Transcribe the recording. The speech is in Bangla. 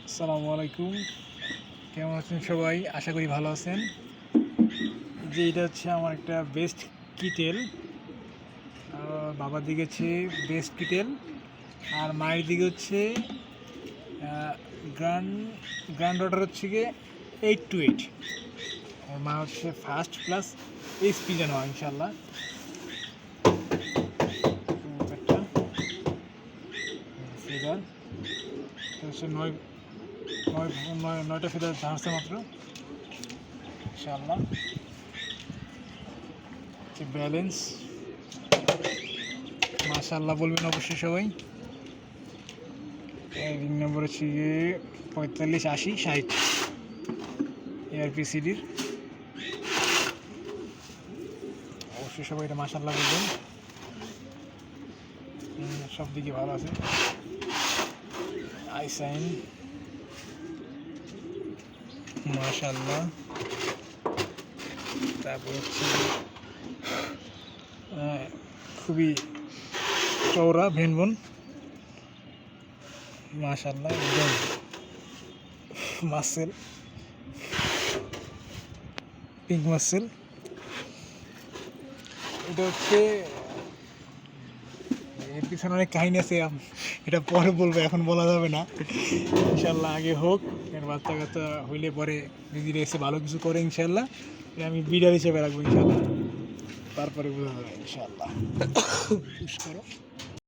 আসসালামু আলাইকুম, কেমন আছেন সবাই? আশা করি ভালো আছেন। যে এটা হচ্ছে আমার একটা বেস্ট কিটেল। বাবার দিকে হচ্ছে বেস্ট কিটেল, আর মায়ের দিকে হচ্ছে গ্র্যান্ড গ্র্যান্ড অর্ডার হচ্ছে গিয়ে 8 to 8। আর মা হচ্ছে ফার্স্ট প্লাস এইচপি যেন ইনশাল্লাহ। ফেদার হচ্ছে নয়টা ফেদার ঝাড়ছে মাত্র ইনশাল্লাহ। ব্যালেন্স মাশাআল্লাহ বলবেন অবশ্যই সবাই। রিং নম্বর হচ্ছে গিয়ে 458060 ARP-CD-র। অবশ্যই সবাই এটা মাশাআল্লাহ বলবেন। সব দিকে ভালো আছে। আইসাইন মাশাআল্লাহ। তারপর হচ্ছে খুবই চওড়া ভেনবন মাশাআল্লাহ, একদম মাসেল, পিঙ্ক মাসেল। এটা হচ্ছে এর পিছনে অনেক কাহিনী আছে, এটা পরে বলবো, এখন বলা যাবে না। ইনশাল্লাহ আগে হোক, এর বাচ্চা কাচ্চা হইলে পরে যদি এসে ভালো কিছু করে ইনশাল্লাহ আমি বিডার হিসেবে রাখবো ইনশাল্লাহ, তারপরে বোঝা যাবে ইনশাল্লাহ। পুশ করো।